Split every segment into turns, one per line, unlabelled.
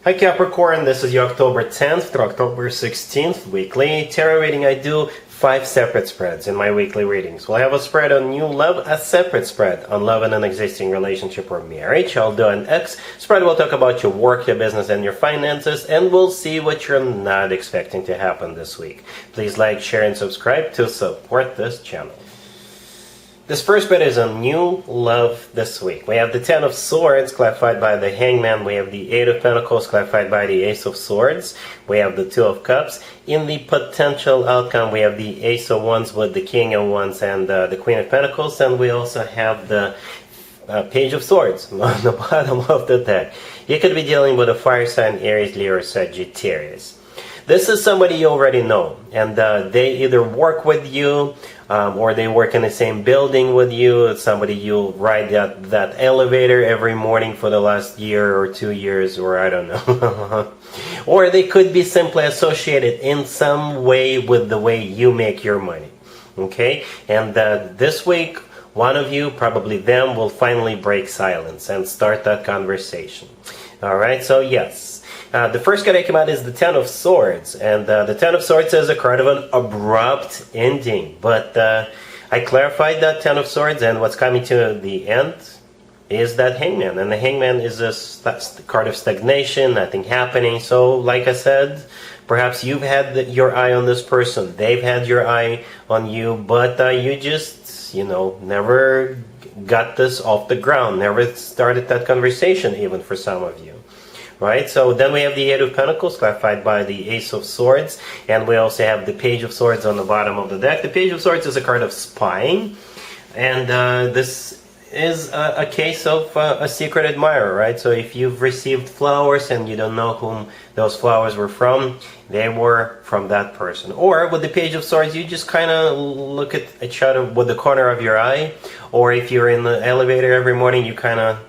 Hi Capricorn, this is your October 10th to October 16th weekly tarot reading. I do 5 separate spreads in my weekly readings. We'll have a spread on new love, a separate spread on love in an existing relationship or marriage. I'll do an X spread. We'll talk about your work, your business, and your finances, and we'll see what you're not expecting to happen this week. Please like, share, and subscribe to support this channel. This first bit is on new love this week. We have the Ten of Swords clarified by the Hangman. We have the Eight of Pentacles clarified by the Ace of Swords. We have the Two of Cups. In the potential outcome, we have the Ace of Wands with the King of Wands and the Queen of Pentacles. And we also have the Page of Swords on the bottom of the deck. You could be dealing with a fire sign, Aries, Leo, or Sagittarius. This is somebody you already know, and they either work with you or they work in the same building with you. It's somebody you ride that elevator every morning for the last year or 2 years, or I don't know. Or they could be simply associated in some way with the way you make your money. Okay? And this week, one of you, probably them, will finally break silence and start that conversation. Alright, so yes. The first card that came out is the Ten of Swords, and the Ten of Swords is a card of an abrupt ending, but I clarified that Ten of Swords, and what's coming to the end is that Hangman, and the Hangman is a card of stagnation, nothing happening. So like I said, perhaps you've had your eye on this person, they've had your eye on you, but you just, never got this off the ground, never started that conversation even for some of you. Right, so then we have the Eight of Pentacles clarified by the Ace of Swords, and we also have the Page of Swords on the bottom of the deck. The Page of Swords is a card of spying, and this is a case of a secret admirer, right? So if you've received flowers and you don't know whom those flowers were from, they were from that person. Or with the Page of Swords, you just kind of look at each other with the corner of your eye, or if you're in the elevator every morning, you kind of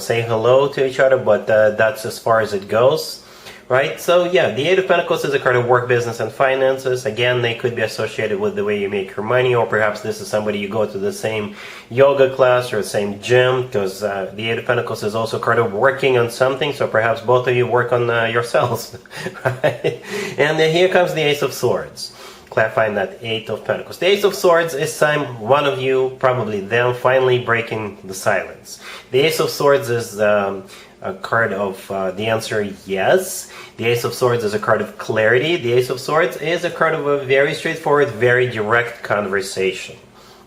say hello to each other, but that's as far as it goes, right? So yeah, the Eight of Pentacles is a card of work, business, and finances. Again, they could be associated with the way you make your money, or perhaps this is somebody you go to the same yoga class or the same gym, because the Eight of Pentacles is also a card of working on something, so perhaps both of you work on yourselves, right? And then here comes the Ace of Swords, clarifying that Eight of Pentacles. The Ace of Swords is one of you, probably them, finally breaking the silence. The Ace of Swords is a card of the answer yes. The Ace of Swords is a card of clarity. The Ace of Swords is a card of a very straightforward, very direct conversation.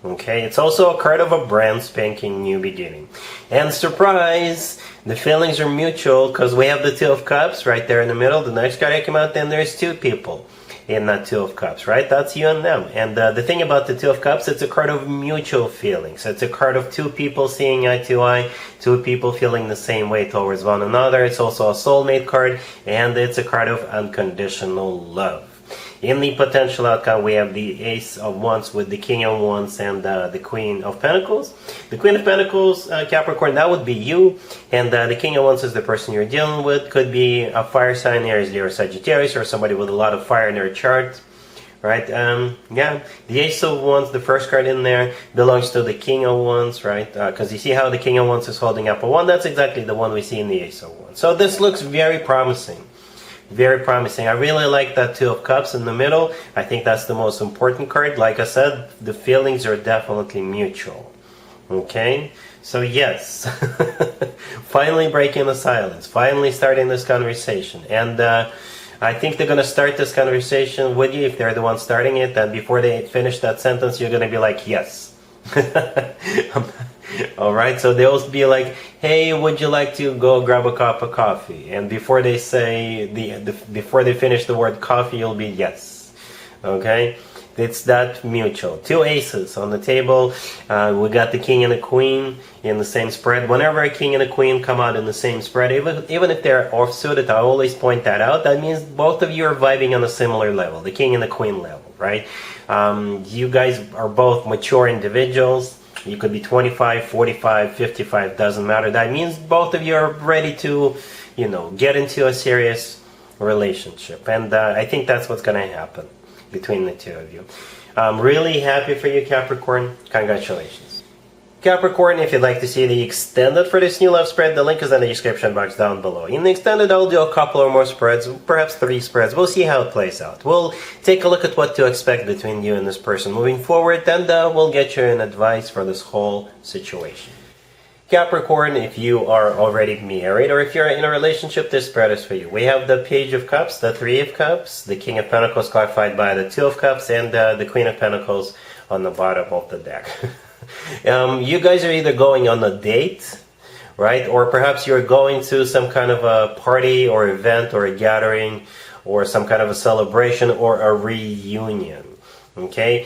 Okay, it's also a card of a brand spanking new beginning. And surprise, the feelings are mutual, because we have the Two of Cups right there in the middle. The next card that came out, then there's two people in that Two of Cups, right? That's you and them. And the thing about the Two of Cups, it's a card of mutual feelings. It's a card of two people seeing eye to eye, two people feeling the same way towards one another. It's also a soulmate card, and it's a card of unconditional love. In the potential outcome, we have the Ace of Wands with the King of Wands and the Queen of Pentacles. The Queen of Pentacles, Capricorn, that would be you. And the King of Wands is the person you're dealing with. Could be a fire sign, Aries, Leo, or Sagittarius, or somebody with a lot of fire in their chart. Right? Yeah, the Ace of Wands, the first card in there, belongs to the King of Wands, right? Because you see how the King of Wands is holding up a wand. That's exactly the one we see in the Ace of Wands. So this looks very promising. Very promising. I really like that Two of Cups in the middle. I think that's the most important card. Like I said, the feelings are definitely mutual. Okay? So yes, finally breaking the silence. Finally starting this conversation. And I think they're going to start this conversation with you if they're the ones starting it. And before they finish that sentence, you're going to be like, yes. Alright, so they'll be like, hey, would you like to go grab a cup of coffee? And before they say, before they finish the word coffee, you'll be yes. Okay? It's that mutual. Two aces on the table. We got the King and the Queen in the same spread. Whenever a King and a Queen come out in the same spread, even if they're off-suited, I always point that out. That means both of you are vibing on a similar level, the King and the Queen level, right? You guys are both mature individuals. You could be 25, 45, 55, doesn't matter. That means both of you are ready to, get into a serious relationship. And I think that's what's going to happen between the two of you. I'm really happy for you, Capricorn. Congratulations. Capricorn, if you'd like to see the extended for this new love spread, the link is in the description box down below. In the extended, I'll do a couple or more spreads, perhaps 3 spreads. We'll see how it plays out. We'll take a look at what to expect between you and this person moving forward, and we'll get you an advice for this whole situation. Capricorn, if you are already married or if you're in a relationship, this spread is for you. We have the Page of Cups, the Three of Cups, the King of Pentacles clarified by the Two of Cups, and the Queen of Pentacles on the bottom of the deck. You guys are either going on a date, right? Or perhaps you're going to some kind of a party or event or a gathering or some kind of a celebration or a reunion. Okay?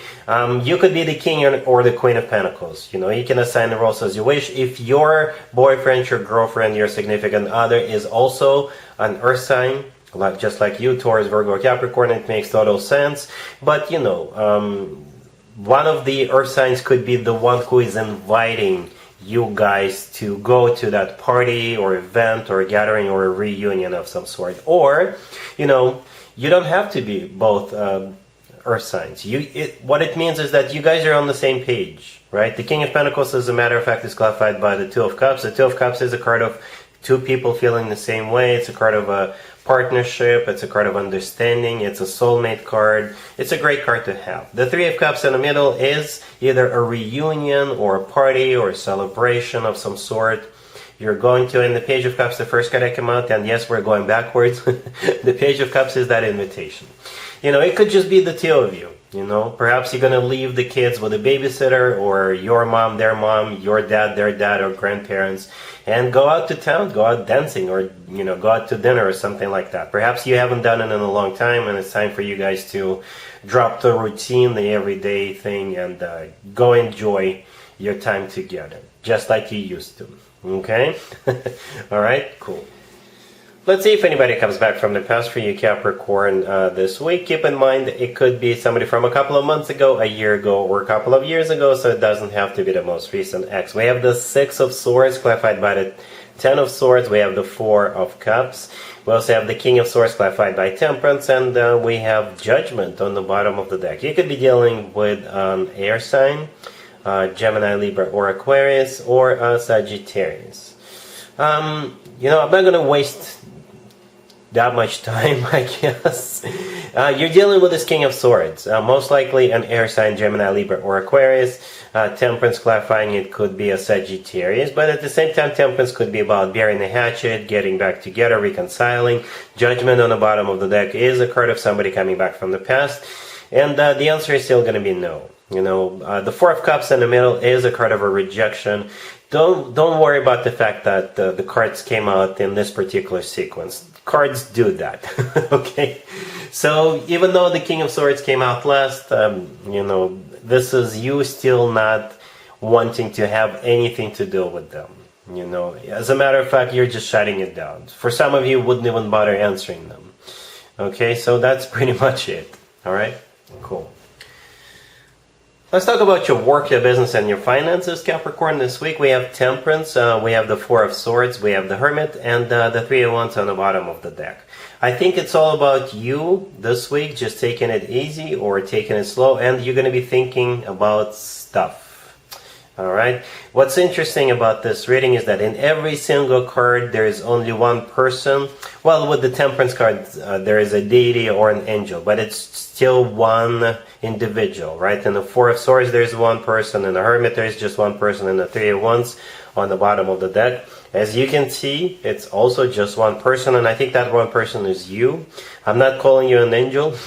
You could be the King or the Queen of Pentacles. You know, you can assign the roles as you wish. If your boyfriend, your girlfriend, your significant other is also an earth sign, just like you, Taurus, Virgo, Capricorn, it makes total sense. But, you know, one of the earth signs could be the one who is inviting you guys to go to that party or event or a gathering or a reunion of some sort. Or, you know, you don't have to be both earth signs. What it means is that you guys are on the same page, right? The King of Pentacles, as a matter of fact, is clarified by the Two of Cups. The Two of Cups is a card of two people feeling the same way. It's a card of a partnership. It's a card of understanding. It's a soulmate card. It's a great card to have. The Three of Cups in the middle is either a reunion or a party or a celebration of some sort. You're going to, in the Page of Cups, the first card that came out, and yes, we're going backwards. The Page of Cups is that invitation. You know, it could just be the two of you. You know, perhaps you're going to leave the kids with a babysitter, or your mom, their mom, your dad, their dad, or grandparents, and go out to town, go out dancing, or, you know, go out to dinner or something like that. Perhaps you haven't done it in a long time, and it's time for you guys to drop the routine, the everyday thing, and go enjoy your time together, just like you used to. Okay? All right? Cool. Let's see if anybody comes back from the past for you, Capricorn, this week. Keep in mind, it could be somebody from a couple of months ago, a year ago, or a couple of years ago, so it doesn't have to be the most recent ex. We have the Six of Swords, clarified by the Ten of Swords. We have the Four of Cups. We also have the King of Swords, clarified by Temperance, and we have Judgment on the bottom of the deck. You could be dealing with an air sign, Gemini, Libra, or Aquarius, or Sagittarius. You know, I'm not going to waste that much time, I guess. You're dealing with this King of Swords. Most likely an air sign, Gemini, Libra, or Aquarius. Temperance, clarifying it could be a Sagittarius. But at the same time, Temperance could be about burying the hatchet, getting back together, reconciling. Judgment on the bottom of the deck is a card of somebody coming back from the past. And the answer is still going to be no. You know, the Four of Cups in the middle is a card of a rejection. Don't worry about the fact that the cards came out in this particular sequence. Cards do that. Okay? So even though the King of Swords came out last, you know, this is you still not wanting to have anything to do with them. You know, as a matter of fact, you're just shutting it down. For some of you, wouldn't even bother answering them. Okay? So that's pretty much it. All right? Cool. Let's talk about your work, your business, and your finances, Capricorn. This week we have Temperance, we have the Four of Swords, we have the Hermit, and the Three of Wands on the bottom of the deck. I think it's all about you this week, just taking it easy or taking it slow, and you're going to be thinking about stuff. Alright? What's interesting about this reading is that in every single card there is only one person. Well, with the Temperance card there is a deity or an angel, but it's still one individual, right? In the Four of Swords there's one person, in the Hermit there's just one person, and the Three of Wands on the bottom of the deck. As you can see, it's also just one person, and I think that one person is you. I'm not calling you an angel,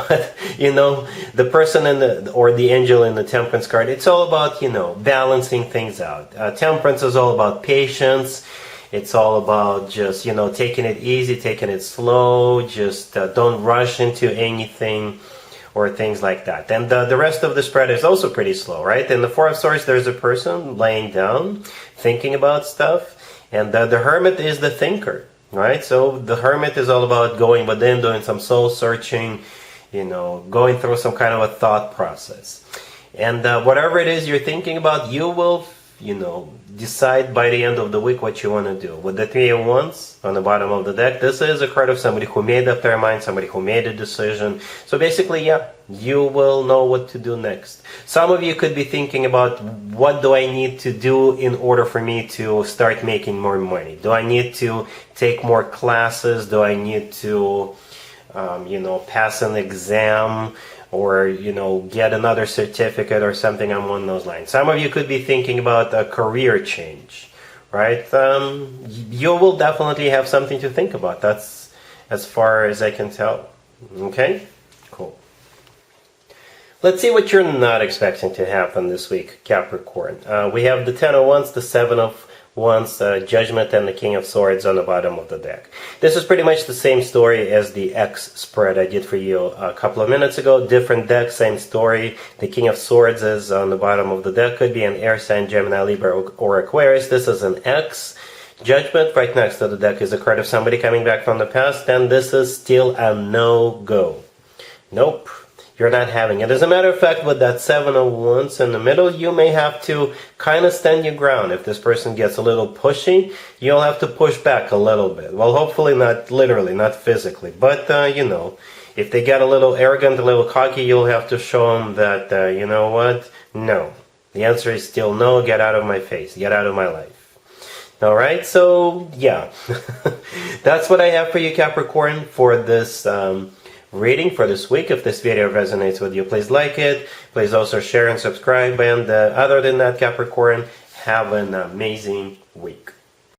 but, you know, the person in the angel in the Temperance card, it's all about, you know, balancing things out. Temperance is all about patience. It's all about just, you know, taking it easy, taking it slow, just don't rush into anything or things like that. And the rest of the spread is also pretty slow, right? In the Four of Swords, there's a person laying down, thinking about stuff, and the Hermit is the thinker, right? So the Hermit is all about going within, doing some soul searching, you know, going through some kind of a thought process. And whatever it is you're thinking about, you will decide by the end of the week what you want to do. With the Three of Wands on the bottom of the deck, this is a card of somebody who made up their mind, somebody who made a decision. So basically, yeah, you will know what to do next. Some of you could be thinking about, what do I need to do in order for me to start making more money? Do I need to take more classes? Do I need to, pass an exam? Or, get another certificate or something along those lines. Some of you could be thinking about a career change, right? You will definitely have something to think about. That's as far as I can tell. Okay? Cool. Let's see what you're not expecting to happen this week, Capricorn. We have the Ten of Wands, the Seven of Wands, Judgment, and the King of Swords on the bottom of the deck. This is pretty much the same story as the X spread I did for you a couple of minutes ago. Different deck, same story. The King of Swords is on the bottom of the deck. Could be an air sign, Gemini, Libra, or Aquarius. This is an X. Judgment, right next to the deck, is a card of somebody coming back from the past, and this is still a no-go. Nope. You're not having it. As a matter of fact, with that Seven of Wands in the middle, you may have to kind of stand your ground. If this person gets a little pushy, you'll have to push back a little bit. Well, hopefully not literally, not physically. But, if they get a little arrogant, a little cocky, you'll have to show them that, you know what? No. The answer is still no. Get out of my face. Get out of my life. All right? So, yeah. That's what I have for you, Capricorn, for this reading for this week. If this video resonates with you, please like it. Please also share and subscribe. And other than that, Capricorn, have an amazing week.